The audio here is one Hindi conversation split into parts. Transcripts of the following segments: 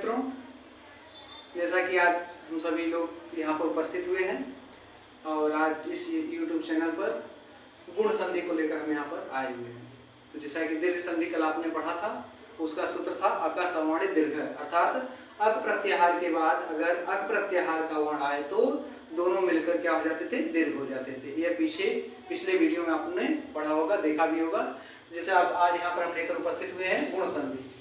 मित्रों, जैसा कि आज हम सभी लोग यहाँ पर उपस्थित हुए हैं और आज इस YouTube चैनल पर गुण संधि को लेकर हम यहाँ पर आए हुए हैं। तो जैसा कि दीर्घ संधि कल आपने पढ़ा था, उसका सूत्र था अका सवर्णी दीर्घ, अर्थात अक प्रत्याहार के बाद अगर अक प्रत्याहार का वर्ण आए तो दोनों मिलकर क्या हो जाते थे, दीर्घ हो जाते थे। यह पिछले वीडियो में आपने पढ़ा होगा, देखा भी होगा। जैसे आप आज यहाँ पर हम लेकर उपस्थित हुए हैं गुण संधि।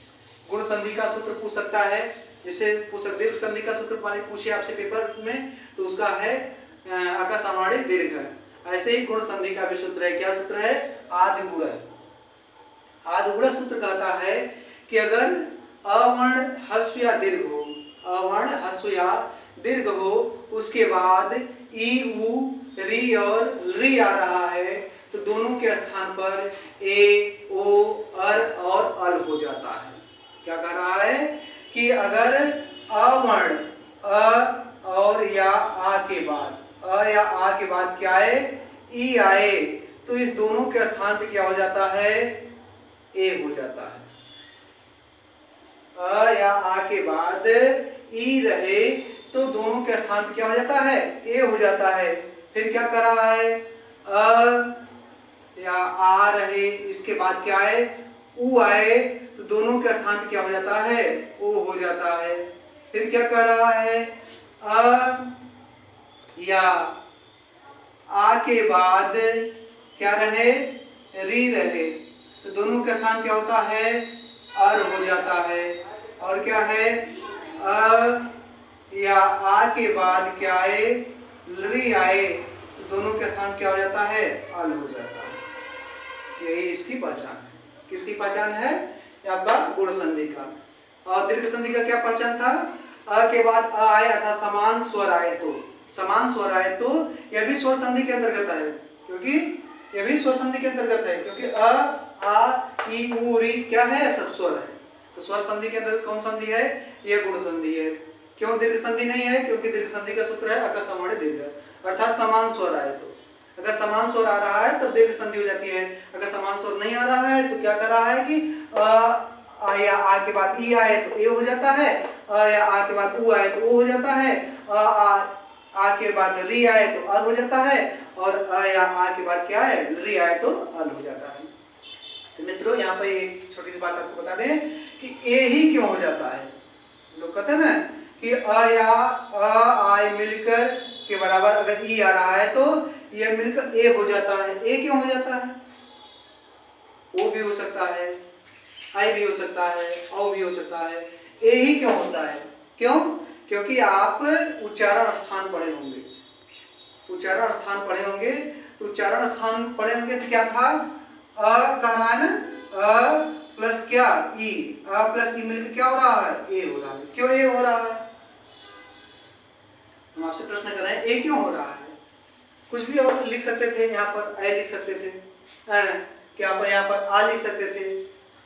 गुण संधि का सूत्र पूछ सकता है, जिससे दीर्घ संधि का सूत्र पूछे आपसे पेपर में तो उसका है अका सवर्णी दीर्घ। ऐसे ही गुण संधि का भी सूत्र है। क्या सूत्र है? आदिगुण। आदिगुण सूत्र कहता है कि अगर अवर्ण ह्रस्व या दीर्घ हो, अवर्ण ह्रस्व या दीर्घ हो, उसके बाद ई उ री और री आ रहा है तो दोनों के स्थान पर ए ओ अर और अल हो जाता है। क्या कह रहा है कि अगर अवर्ण अ और या आ के बाद, अ या आ के बाद क्या है, ई आए तो इस दोनों के स्थान पे क्या हो जाता है, ए हो जाता है। अ या आ के बाद ई रहे तो दोनों के स्थान पे क्या हो जाता है, ए हो जाता है। फिर क्या कर रहा है, अ या आ रहे, इसके बाद क्या है, उ आए तो दोनों के स्थान पे क्या हो जाता है, ओ हो जाता है। फिर क्या कर रहा है, अ या आ के बाद क्या रहे, री रहे तो दोनों के स्थान क्या होता है, अर हो जाता है। और क्या है, अ या आ के बाद क्या आए, री आए तो दोनों के स्थान क्या हो जाता है, अल हो जाता है। यही इसकी पहचान है। किसकी पहचान है? आपका गुण संधि का। और दीर्घ संधि का क्या पहचान था? अ के बाद अ आए अर्थात समान स्वर आए तो, समान स्वर आए तो यह भी स्वर संधि के अंतर्गत है, क्योंकि यह भी स्वर संधि के अंतर्गत है, क्योंकि अ आ ई उ री क्या है, सब स्वर है। तो स्वर संधि के अंतर्गत कौन संधि है? यह गुण संधि है। क्यों दीर्घ संधि नहीं है? क्योंकि दीर्घ संधि का सूत्र है अका सवर्णी दीर्घ, अर्थात समान स्वर आए तो। अगर समान स्वर आ रहा है तो दीर्घ संधि हो जाती है। अगर समान स्वर नहीं आ रहा है तो क्या कर रहा है कि आ या आ के बाद ई आए तो ए हो जाता है, अ या आ के बाद उ आए तो ओ हो जाता है, आ के बाद री आए तो अल हो जाता है, और अ या आ के बाद क्या है, री आए तो अल हो जाता है। तो मित्रों यहाँ पर एक छोटी सी बात आपको बता दें कि ए ही क्यों हो जाता है। लोग कहते हैं ना कि अ या अ आए मिलकर के बराबर अगर ई आ रहा है तो यह मिलकर ए हो जाता है। ए क्यों हो जाता है? ओ भी हो सकता है, आई भी हो सकता है, औ भी हो सकता है। ए ही क्यों होता है? क्यों? क्योंकि आप उच्चारण स्थान पढ़े होंगे, उच्चारण स्थान पढ़े होंगे। तो उच्चारण स्थान पढ़े होंगे तो क्या था, अ का मान अ प्लस क्या ई, अ प्लस ई मिलकर क्या हो रहा है, ए हो रहा है। क्यों ए हो रहा है? हम आपसे प्रश्न कर रहे हैं, ए क्यों हो रहा है? कुछ भी और लिख सकते थे, यहाँ पर ए लिख सकते थे, क्या पर यहाँ पर आ लिख सकते थे,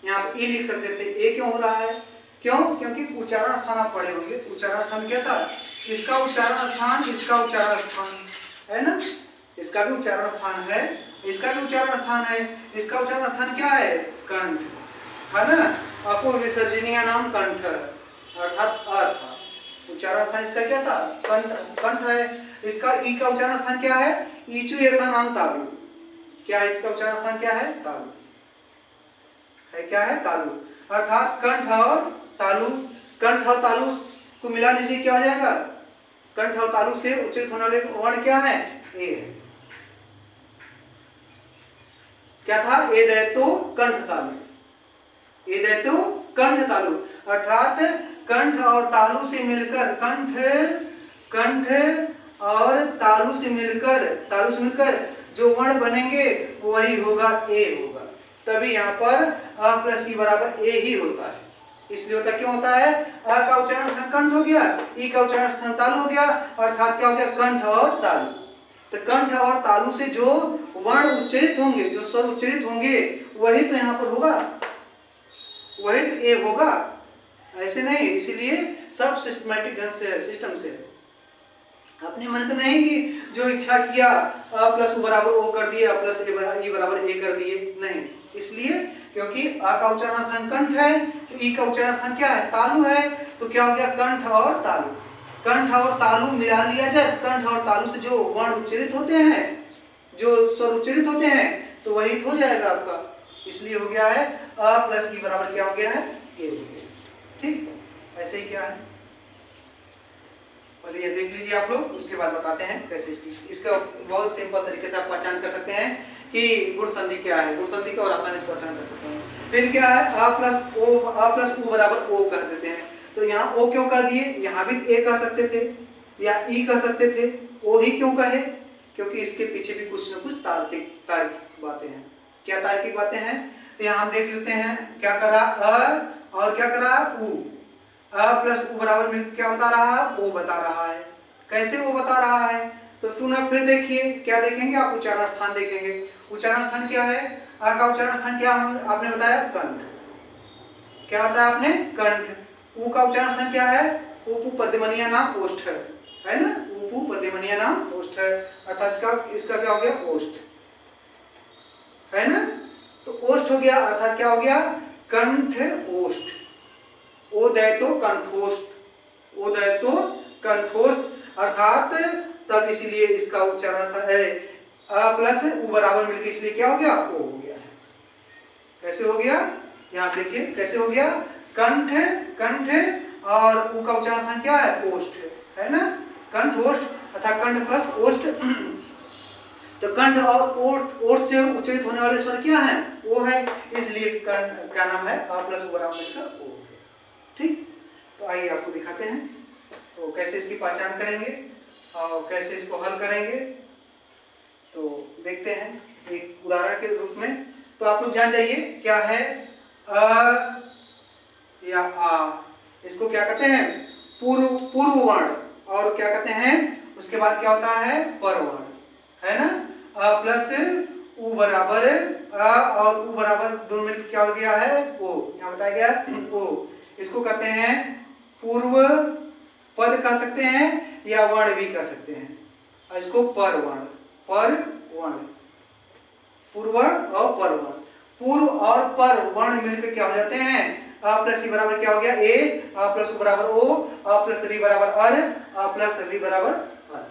यहाँ पर ई लिख सकते थे। ए क्यों हो रहा है? क्यों? क्योंकि उच्चारण स्थान आप पढ़े होंगे। उच्चारण स्थान क्या था? इसका उच्चारण स्थान, इसका उच्चारण स्थान है ना, इसका भी उच्चारण स्थान है, इसका भी उच्चारण स्थान है। इसका उच्चारण स्थान क्या है? कंठ है ना। अपूर्व विसर्जनीय नाम कंठ अर्थात अ था। उच्चारण स्थान इसका क्या था? कंठ, कंठ है। इसका ई का उच्चारण स्थान क्या है? ईचु ऐसा नाम तालु। क्या है इसका उच्चारण स्थान? क्या है? तालु है। क्या है? तालु। अर्थात कंठ और तालु, कंठ और तालु को मिला लीजिए, क्या आ जाएगा? कंठ और तालु से उच्चारित होने वाले वर्ण क्या है? ए है। क्या था? ए दैतो कंठ तालु, ए दैतो कंठ तालु, अर्थात कंठ और तालु से मिलकर, कंठ और तालु से मिलकर जो वर्ण बनेंगे वही होगा, ए होगा। तभी यहाँ पर अ प्लस ई बराबर ए ही होता है। इसलिए होता क्यों होता है? अ का उच्चारण स्थान कंठ हो गया, ई का उच्चारण स्थान तालु हो गया, अर्थात क्या हो गया? कंठ और तालु। तो कंठ और तालु से जो वर्ण उच्चरित होंगे, जो स्वर उच्चरित होंगे वही तो यहाँ पर होगा, वही तो ए होगा, ऐसे नहीं। इसीलिए सब सिस्टमैटिक ढंग से है, सिस्टम से है। अपने मन तो नहीं कि जो इच्छा किया अ प्लस उ बराबर ओ कर दिए, अ प्लस ई बराबर ए कर दिए, नहीं। इसलिए क्योंकि अ का उच्चारण स्थान कंठ है तो ई का उच्चारण स्थान क्या है? तालु है। तो क्या हो गया, कंठ और तालु। कंठ और तालु मिला लिया जाए, कंठ और तालु से जो वर्ण उच्चारित होते हैं, जो स्वर उच्चारित होते हैं, तो वही हो जाएगा आपका। इसलिए हो गया है अ प्लस ई बराबर क्या हो गया है, ए हो गया। ठीक, ऐसे ही क्या है, पहले ये देख लीजिए आप लोग, उसके बाद बताते हैं कैसे इसका बहुत सिंपल तरीके से आप पहचान कर सकते हैं कि गुण संधि क्या है। गुण संधि का और आसानी से पहचान कर सकते हैं। फिर क्या है, अ प्लस उ बराबर ओ कह देते हैं। तो यहाँ ओ क्यों कह दिए, यहाँ भी ए कह सकते थे या ई कह सकते थे, ओ ही क्यों कहे, क्योंकि इसके पीछे भी कुछ न कुछ तार्किक बातें हैं। क्या तार्किक बातें हैं, तो यहाँ हम देख लेते हैं। क्या करा, अ और क्या करा, उ। अ प्लस उ बराबर मिलकर क्या बता रहा है, ओ बता रहा है। कैसे वो बता रहा है, तो पुनः फिर देखिए, क्या देखेंगे आप, उच्चारण स्थान देखेंगे। उच्चारण स्थान क्या है, अ का उच्चारण स्थान क्या आपने बताया, कंठ। क्या बताया आपने, कंठ। उ का उच्चारण स्थान क्या है, उपु पद्यमनिया नाम ओष्ठ है ना, उपु पद्यमनिया नाम ओष्ठ, अर्थात इसका क्या हो गया, ओष्ठ है ना। तो ओष्ठ हो गया, अर्थात क्या हो गया, कंठ ओष्ठ। ओदैतो कंठोष्ठ, ओदैतो कंठोष्ठ, अर्थात तब इसीलिए इसका उच्चारण है अ प्लस उ बराबर मिलकर इसलिए क्या हो गया, ओ हो गया है। कैसे हो गया, यहाँ देखिए कैसे हो गया, कंठ, कंठ और उ का उच्चारण स्थान क्या है, ओष्ठ है ना, कंठ ओष्ठ अर्थात कंठ प्लस ओष्ठ। तो कंठ और ओष्ठ से उच्चारित होने वाले स्वर क्या है, ओ है, इसलिए कंठ क्या नाम है, अ प्लस उ बराबर मिलकर ओ। ठीक, तो आइए आपको दिखाते हैं तो कैसे इसकी पहचान करेंगे और कैसे इसको हल करेंगे। तो देखते हैं एक उदाहरण के रूप में। तो आप लोग जान जाइए क्या है, अ या आ, इसको क्या कहते हैं, पूर्व वर्ण, और क्या कहते हैं उसके बाद क्या होता है, पर वर्ण है ना। अ प्लस उ बराबर अ और उ बराबर दोनों मिलकर क्या हो गया है, ओ। यहाँ बताया गया ओ, इसको कहते हैं पूर्व पद कह सकते हैं या वर्ण भी कह सकते हैं, और इसको पर वर्ण, पर वर्ण, पूर्व और पर वर्ण। पूर्व और पर वर्ण मिलकर क्या हो जाते हैं, अ प्लस ई बराबर क्या हो गया, ए, अ प्लस उ बराबर ओ, अ प्लस री बराबर अर, अ प्लस री बराबर अर।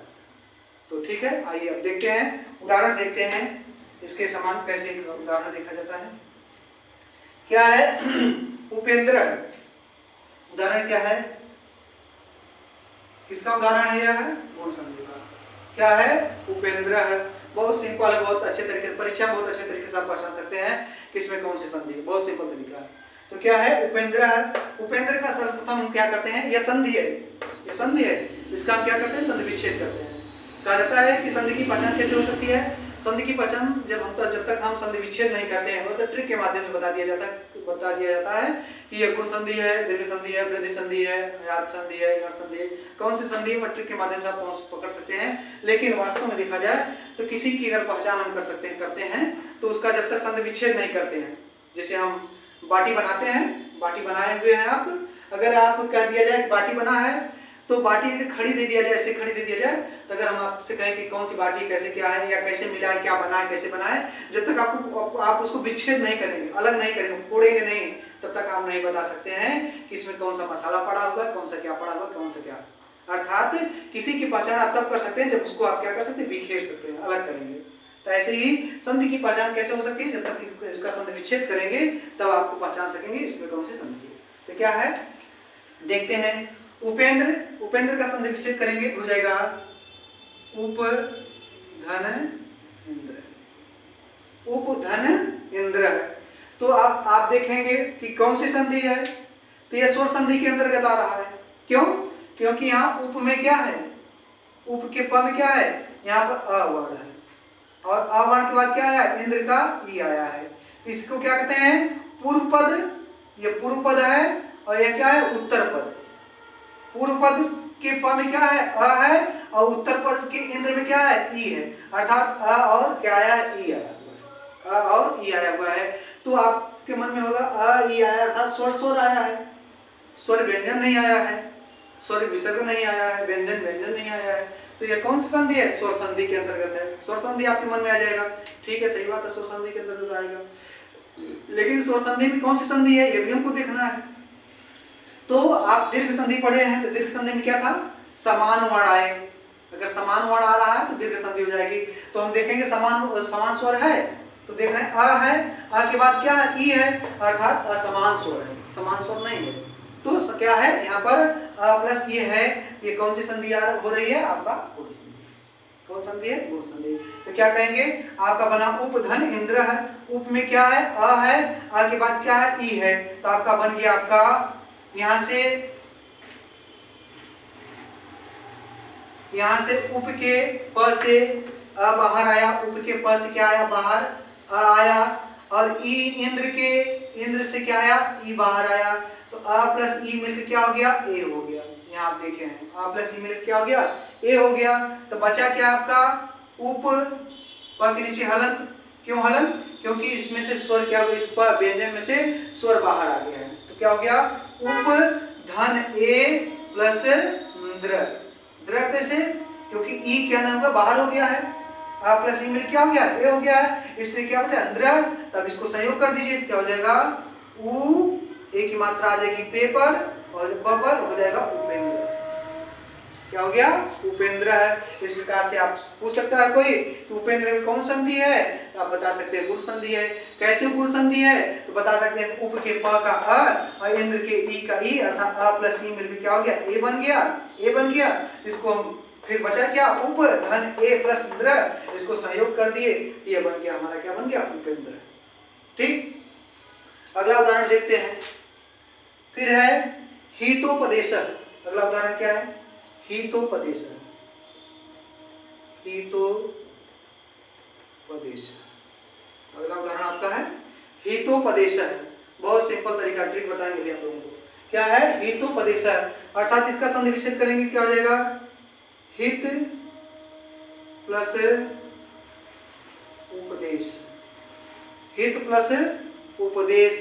तो ठीक है, आइए अब देखते हैं, उदाहरण देखते हैं इसके समान कैसे उदाहरण देखा जाता है। क्या है, उपेंद्र, उदाहरण क्या है, किसका उदाहरण है, यह है गुण संधि का। क्या है, उपेंद्र है। बहुत सिंपल है, बहुत अच्छे तरीके से परीक्षा में बहुत अच्छे तरीके से आप पहचान सकते हैं कि इसमें कौन सी संधि है, बहुत सिंपल तरीका है। तो क्या है, उपेंद्र है। उपेंद्र का सर्वप्रथम हम क्या करते हैं, यह संधि है, यह संधि है, इसका हम क्या करते हैं, संधि विच्छेद करते हैं। कहा जाता है कि संधि की पहचान कैसे हो सकती है, संधि की पहचान जब तक हम संधि विच्छेद नहीं करते हैं, मतलब ट्रिक के माध्यम से बता दिया जाता है कि यह गुण संधि है, दीर्घ संधि है, वृद्धि संधि है, याद संधि है, यण संधि है, कौन सी संधि है, ट्रिक के माध्यम से आप पकड़ सकते हैं। लेकिन वास्तव में देखा जाए तो किसी की अगर पहचान हम करते हैं तो उसका जब तक संधि विच्छेद नहीं करते हैं, जैसे हम बाटी बनाते हैं, बाटी बनाए हुए हैं आप, अगर आप कह दिया जाए कि बाटी बना है, तो बाटी यदि खड़ी दे दिया जाए, ऐसे खड़ी दे दिया जाए, तो अगर हम आपसे कहें कि कौन सी बाटी कैसे क्या है या कैसे मिला है, क्या बना है, कैसे बना है, जब तक आप उसको विच्छेद नहीं करेंगे, अलग नहीं करेंगे, फोड़ेंगे नहीं, तब तक आप नहीं बता सकते हैं कि इसमें कौन सा मसाला पड़ा हुआ है, कौन सा क्या पड़ा हुआ है, कौन सा क्या। अर्थात किसी की पहचान आप तब कर सकते हैं जब उसको आप क्या कर सकते हैं, बिखेर सकते हैं, अलग करेंगे। तो ऐसे ही संधि की पहचान कैसे हो सकती है, जब तक इसका संधि विच्छेद करेंगे तब आपको पहचान सकेंगे इसमें कौन सी संधि है। तो क्या है, देखते हैं। उपेंद्र, उपेंद्र का संधि विच्छेद करेंगे, हो जाएगा उप धन इंद्र, उप धन इंद्र। तो आप देखेंगे कि कौन सी संधि है, तो यह स्वर संधि के अंतर्गत आ रहा है। क्यों, क्योंकि यहाँ उप में क्या है, उप के प में क्या है, यहाँ पर अ वर्ण है, और अ वर्ण के बाद क्या है, इंद्र का ई आया है। इसको क्या कहते हैं, पूर्व पद, ये पूर्व पद है, और यह क्या है, उत्तर पद। पूर्व पद के प में क्या है, अ है, और उत्तर पद के इंद्र में क्या है, ई है, अर्थात अ और क्या आया है, ई आया हुआ है, अ और ई आया हुआ है। तो आपके मन में होगा अ ई आया अर्थात स्वर आया है, स्वर व्यंजन नहीं आया है, स्वर विसर्ग नहीं आया है, व्यंजन नहीं आया है। तो यह कौन सी संधि है, स्वर संधि के अंतर्गत है। स्वर संधि आपके मन में आ जाएगा, ठीक है, सही बात है, स्वर संधि के अंतर्गत आएगा। लेकिन स्वर संधि में कौन सी संधि है, यह भी हमको देखना है। तो आप दीर्घ संधि पढ़े हैं, तो दीर्घ संधि में क्या था, समान वर्ण आए। अगर समान वर्ण आ रहा है तो दीर्घ संधि हो जाएगी। तो हम देखेंगे समान स्वर है, तो देख रहे हैं अ है, अ के बाद क्या है, ई है, अर्थात असमान स्वर है, समान स्वर नहीं है। तो क्या है यहाँ पर अ प्लस ये है, ये कौन सी संधि हो रही है, आपका गुण संधि। कौन संधि है, गुण संधि। तो क्या कहेंगे, आपका बना उपधन इंद्र है, उप में क्या है, अ है, अ के बाद क्या है, ई है, तो आपका बन गया आपका यहाँ से उप के प से अ बाहर आया, उप के प से क्या आया, बाहर अ आया, और ई इंद्र से क्या आया, ई बाहर आया। तो अ प्लस ई मिलकर क्या हो गया, ए हो गया। यहाँ आप देखे हैं अ प्लस ई मिलकर क्या हो गया, ए हो गया। तो बचा क्या आपका, उप प के नीचे हलन। क्यों हलन, क्योंकि इसमें से स्वर क्या हो, इस पर व्यंजन में से स्वर बाहर आ गया है। तो क्या हो गया, उप धन ए प्लस द्र। द्र कैसे, क्योंकि ई क्या ना होगा, बाहर हो गया है, आ प्लस ई मिल क्या हो गया, ए हो गया है, इसलिए क्या बचा, द्र। तब इसको संयोग कर दीजिए, क्या हो जाएगा, उ, ए की मात्रा आ जाएगी पे पर, और प पर हो जाएगा उपेंद्र। क्या हो गया, उपेंद्र है। इस प्रकार से आप पूछ सकता है कोई कि उपेंद्र में कौन संधि है, तो आप बता सकते हैं गुण संधि है। कैसे गुण संधि है, तो बता सकते हैं उप के प का अ और इंद्र के ई का ई, अर्थात अ प्लस ई मिलकर क्या हो गया, ए बन गया, ए बन गया। इसको हम फिर बचा क्या, उप धन ए प्लस द्र, इसको संयोग कर दिए, ये बन गया हमारा, क्या बन गया, उपेंद्र। ठीक, अगला उदाहरण देखते हैं। फिर है हितोपदेश। अगला उदाहरण क्या है, हितोपदेश। हितोपदेश अगला उदाहरण आपका है हितोपदेश। बहुत सिंपल तरीका, ट्रिक बताएंगे आप लोगों को। क्या है, हितोपदेश, अर्थात इसका संधि विच्छेद करेंगे, क्या हो जाएगा, हित प्लस उपदेश। हित प्लस उपदेश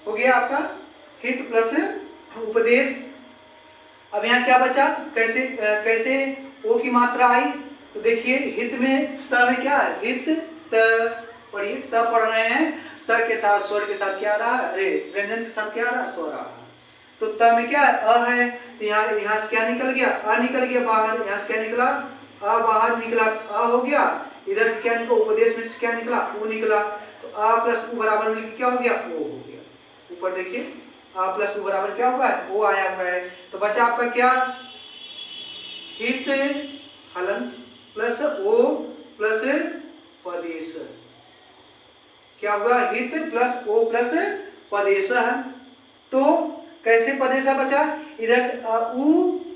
हो गया आपका, हित प्लस उपदेश। अब यहाँ क्या बचा, कैसे ओ की मात्रा आई, तो देखिए हित में त में क्या है, हित त, पढ़िए त पढ़ रहे हैं, त के साथ स्वर के साथ क्या आ रहा है, अरे व्यंजन के साथ क्या आ रहा है, स्वर आ रहा है। तो त में क्या है, अ है, तो यहाँ से क्या निकल गया, अ निकल गया बाहर, यहाँ से क्या निकला, अ बाहर निकला, अ हो गया, इधर से क्या निकला, उपदेश में से क्या निकला, उ निकला। तो अ प्लस उ बराबर मिलकर क्या हो गया, ओ हो गया। ऊपर देखिए अ प्लस उ बराबर क्या हुआ है, ओ आया हुआ है। तो बचा आपका क्या, हित हलन प्लस ओ प्लस पदेश। क्या होगा, हित प्लस ओ प्लस पदेश। तो कैसे पदेशा बचा, इधर से उ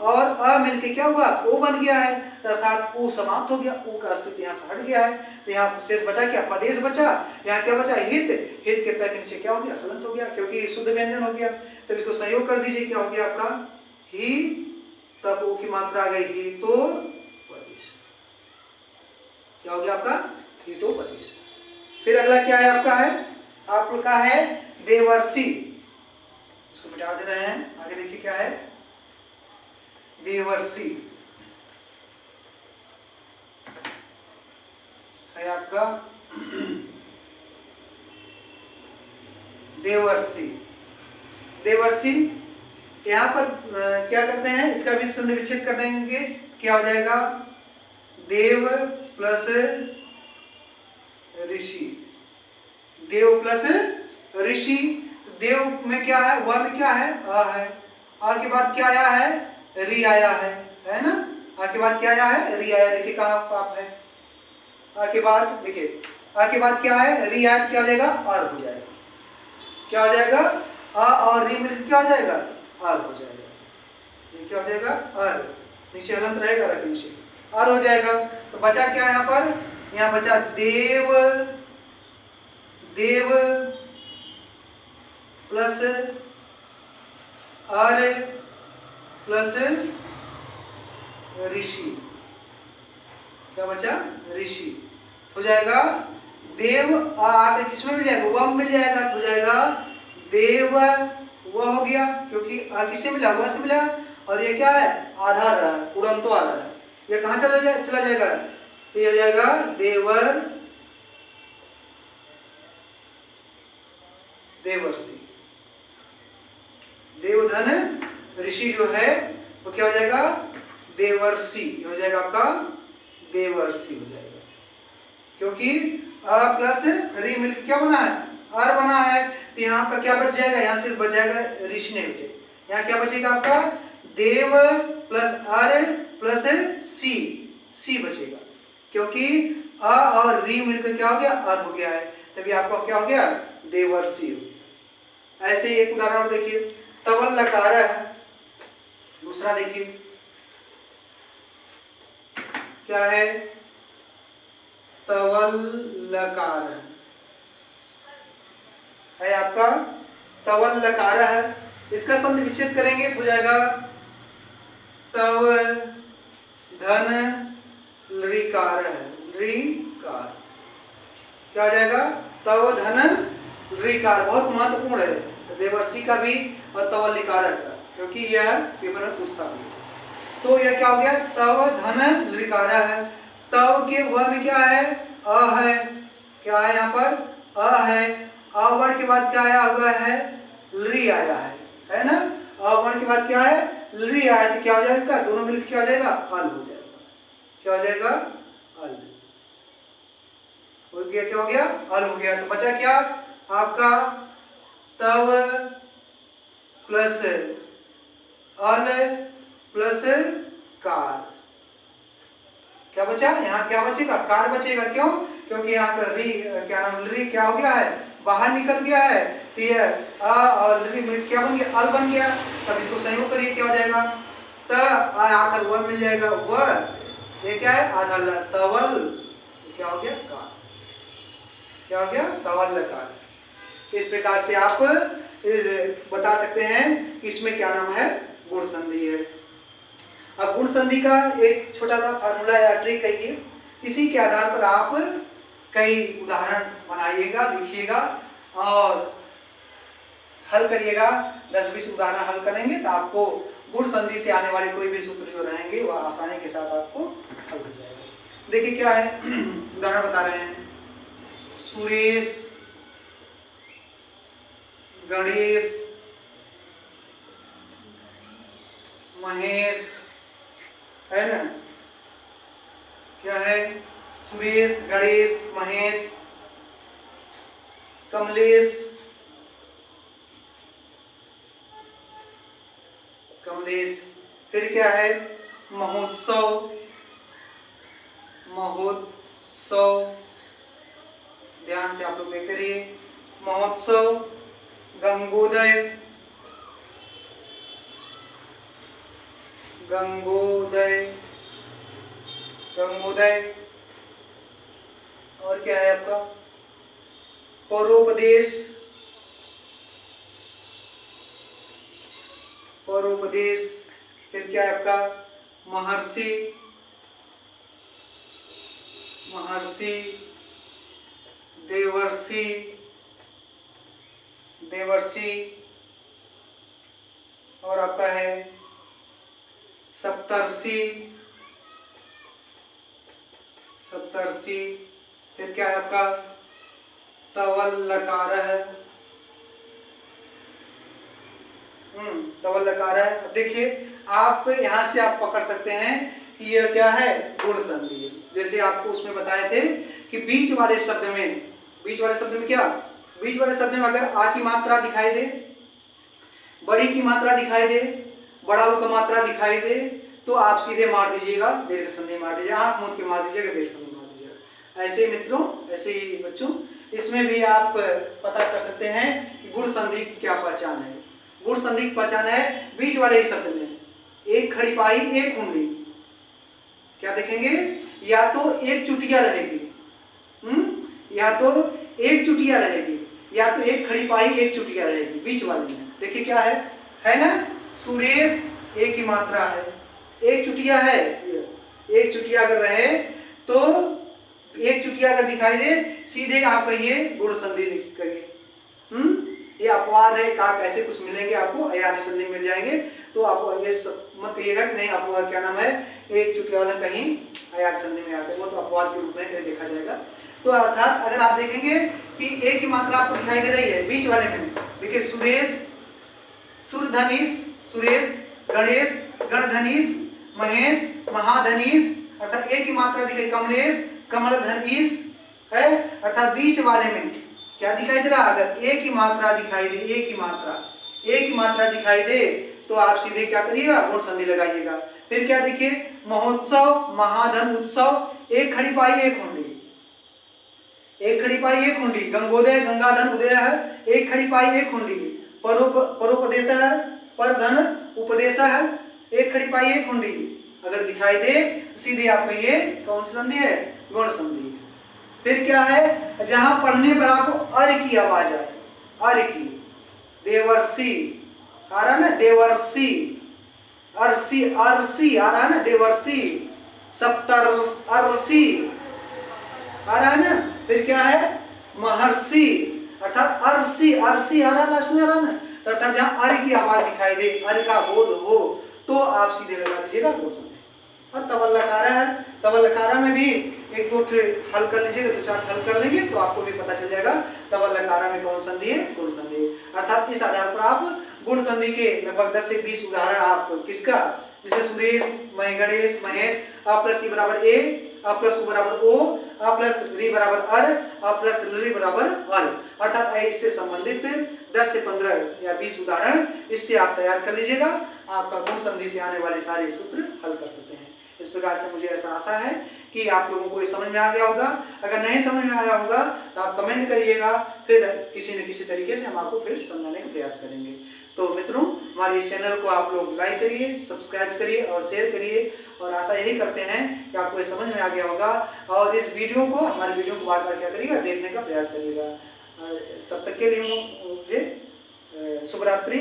और अ मिलके क्या हुआ, ओ बन गया है, अर्थात उ समाप्त हो गया, उ का अस्तित्व यहाँ से हट गया है। तो यहाँ शेष बचा क्या, पदेश बचा। यहाँ क्या बचा, हित, हित के पैर के नीचे क्या हो गया, हलंत हो गया, क्योंकि शुद्ध व्यंजन हो गया। तब इसको संयोग कर दीजिए, क्या हो गया आपका, ही, तब ओ की मात्रा आ गई, ही तो पदेश। क्या हो गया आपका, ही तो पदेश। फिर अगला क्या है आपका, है आपका है देवर्षि। इसको मिटा दे रहे हैं, आगे देखिए क्या है, देवर्षि है आपका देवर्षि। देवर्षि यहाँ पर क्या करते हैं, इसका भी संधि विच्छेद कर देंगे, क्या हो जाएगा, देव प्लस ऋषि। देव प्लस ऋषि, देव में क्या है, वह में क्या है, अ है, अ के बाद क्या आया है, री आया है ना, अ के बाद क्या आया है, री आया, देखिए कहाँ आप है, अ के बाद देखिए, अ के बाद क्या है, री आया, क्या हो जाएगा, अर हो जाएगा। क्या हो जाएगा, अ और री मिलकर क्या हो जाएगा, अर हो जाएगा। ये क्या हो जाएगा, अर, नीचे हलंत रहेगा, नीचे अर हो जाएगा। तो बचा क्या यहाँ पर, यहाँ बचा देव, देव प्लस अर प्लस ऋषि। क्या बचा, ऋषि हो जाएगा। देव आगे किसमें मिल जाएगा, वह मिल जाएगा, तो हो जाएगा देव, वह हो गया, क्योंकि किससे मिला, वह से मिला, और ये क्या है, आधा रहा है, उड़न तो आ रहा है, ये कहाँ चला जाएगा, तो ये हो जाएगा देवर, देवर्षि, देवधन ऋषि जो है वो क्या हो जाएगा, देवर्षि हो जाएगा, आपका देवर्षि हो जाएगा, क्योंकि अ प्लस री मिलकर क्या बना है, अर बना है। तो यहाँ आपका क्या बच जाएगा, यहाँ सिर्फ बच जाएगा ऋषि नहीं बचेगा, यहाँ क्या बचेगा आपका देव प्लस अर प्लस सी बचेगा, क्योंकि अ और री मिलकर क्या हो गया, अर हो गया है, तभी आपका क्या हो गया, देवर्षि। ऐसे ही एक उदाहरण देखिए, तवल लकार है, दूसरा देखिए क्या है, तवल लकार है आपका, तवल लकार है, इसका संधि विच्छेद करेंगे तो हो जाएगा तव धन लृकार है, लृकार क्या हो जाएगा, तव धन लृकार, बहुत महत्वपूर्ण है देवर्षि का भी और तवल लिकार का, क्योंकि यह पेपर में पूछता है। तो यह क्या हो गया, तव धन लृकार है, तव के व में क्या है, अ है, क्या है यहाँ पर अ है, अ वर्ण के बाद क्या आया हुआ है, लृ आया है ना, अ वर्ण के बाद क्या है, लृ आया, तो क्या हो जाएगा, दोनों मिलकर क्या हो जाएगा, अल हो जाएगा, क्या हो जाएगा, अल हो गया, क्या हो गया, अल हो गया। तो बचा क्या आपका, तव प्लस अल प्लस कार, क्या बचा, यहाँ क्या बचेगा, कार बचेगा, क्यों, क्योंकि यहाँ का री क्या नाम, री क्या हो गया है, बाहर निकल गया है, तो ये अ और री क्या बन गया, अल बन गया, तब इसको संयोग करिए क्या हो जाएगा, त आकर व मिल जाएगा, व ये क्या है, आधा तवल, क्या हो गया, कार, क्या हो गया, तवल लकार। इस प्रकार से आप बता सकते हैं कि इसमें क्या नाम है, गुण संधि है। अब गुण संधि का एक छोटा सा फार्मूला या ट्रिक कहिए, इसी के आधार पर आप कई उदाहरण बनाइएगा, लिखिएगा और हल करिएगा। 10-20 उदाहरण हल करेंगे तो आपको गुण संधि से आने वाले कोई भी सूत्र जो रहेंगे वह आसानी के साथ आपको हल हो जाएगा। देखिए क्या है, उदाहरण बता रहे हैं, सुरेश, गणेश, महेश, है ना, क्या है, सुरेश, गणेश, महेश, कमलेश, कमलेश, फिर क्या है, महोत्सव, महोत्सव, ध्यान से आप लोग देखते रहिए, महोत्सव, गंगोदय, गंगोदय, गंगोदय, और क्या है आपका, परोपदेश, परोपदेश, फिर क्या है आपका, महर्षि, महर्षि, देवर्षि, देवर्षि, और आपका है सप्तर्षि, सप्तर्षि, फिर क्या है आपका, तवल लकार है, तवल लकार है। अब देखिए आप यहाँ से आप पकड़ सकते हैं कि यह क्या है, गुण संधि है। जैसे आपको उसमें बताए थे कि बीच वाले शब्द में, बीच वाले शब्द में क्या, बीच वाले शब्द में अगर आ की मात्रा दिखाई दे, बड़ी की मात्रा दिखाई दे, बड़ा उ का मात्रा दिखाई दे, तो आप सीधे मार दीजिएगा, दीर्घ संधि मार दीजिएगा, आंख मूंद के मार दीजिएगा, दीर्घ संधि मार दीजिएगा। ऐसे ही मित्रों, ऐसे ही बच्चों, इसमें भी आप पता कर सकते हैं कि गुण संधि की क्या पहचान है। गुण संधि की पहचान है बीच वाले ही शब्द में एक खड़ी पाई एक कुंडली, क्या देखेंगे, या तो एक चुटिया रहेगी, या तो एक चुटिया रहेगी, या तो एक खड़ी पाई एक चुटिया रहेगी, बीच वाले में देखिए क्या है ना, सुरेश एक ही मात्रा है, एक चुटिया है, एक चुटिया अगर रहे तो एक चुटिया अगर दिखाई दे सीधे आप कहिए गुण संधि करिए। ये अपवाद है, कहा कैसे कुछ मिलेंगे आपको, अयादि संधि मिल जाएंगे, तो आप ये मत कहिएगा कि नहीं आप क्या नाम है, एक चुटिया वाला कहीं अयादि संधि में आते, वो तो अपवाद के रूप में देखा जाएगा। तो अर्थात अगर आप देखेंगे कि एक की मात्रा आपको दिखाई दे रही है बीच वाले में, देखिए सुरेश, सुरधनीश, सुरेश गणेश, गणधनीश, महेश, महाधनीश, अर्थात एक ही मात्रा दिखाई, कमलेश, कमलधनीश है, अर्थात बीच वाले में क्या दिखाई दे रहा है? अगर एक ही मात्रा दिखाई दे, एक ही मात्रा दिखाई दे तो आप सीधे क्या करिएगा? गुण संधि लगाइएगा। फिर क्या देखिए, महोत्सव, महाधन उत्सव, एक खड़ी पाई एक हुंडी, एक खड़ी पाई एक हुंडी, गंगोदय, गंगाधन उदय है, एक खड़ी पाई एक हुंडी, परोपदेश है, पर धन उपदेश है, एक खड़ी पाई एक हुंडी। अगर दिखाई दे सीधे आपको ये कौन सी संधि है? गुण संधि है। फिर क्या है, जहां पढ़ने पर आपको अर की आवाज आए, अर की, देवर्षि आ रहा है ना, देवर्षि, अर्षि, अर्षि आ रहा है ना, देवर्षि, सप्तर्षि आ रहा है ना। फिर क्या है, महर्षि, अर्थात अर्षि, अर्षि आ रहा है, लास्ट में आ रहा है ना, अर्थात जहां अर की आवाज दिखाई दे, अर का बोध हो तो आप सीधे लगा दीजिएगा गुण संधि। और तवल्लकारा है, तवल्लकारा में भी एक दो हल कर लीजिएगा, दो चार हल कर लेंगे तो आपको भी पता चल जाएगा तवल्लकारा में कौन संधि है, गुण संधि। अर्थात इस आधार पर आप गुण संधि के लगभग 10 से 20 उदाहरण आप किसका, जैसे सुरेश, गणेश, महेश, अ प्लस ई बराबर ए, अ प्लस उ बराबर ओ, अ प्लस री बराबर अर, अ प्लस री बराबर अल, अर्थात इससे संबंधित 10 से 15 या 20 उदाहरण इससे आप तैयार कर लीजिएगा। आपका गुण संधि से आने वाले सारे सूत्र हल कर सकते हैं। इस प्रकार से मुझे ऐसा आशा है कि आप लोगों को ये समझ में आ गया होगा। अगर नहीं समझ में आया होगा तो आप कमेंट करिएगा, फिर किसी न किसी तरीके से हम आपको फिर समझाने का प्रयास करेंगे। तो मित्रों, हमारे इस चैनल को आप लोग लाइक करिए, सब्सक्राइब करिए और शेयर करिए, और आशा यही करते हैं कि आपको ये समझ में आ गया होगा। और इस वीडियो को, हमारे वीडियो को बार बार क्या करिएगा, देखने का प्रयास करिएगा। तब तक के लिए मुझे शुभ रात्रि।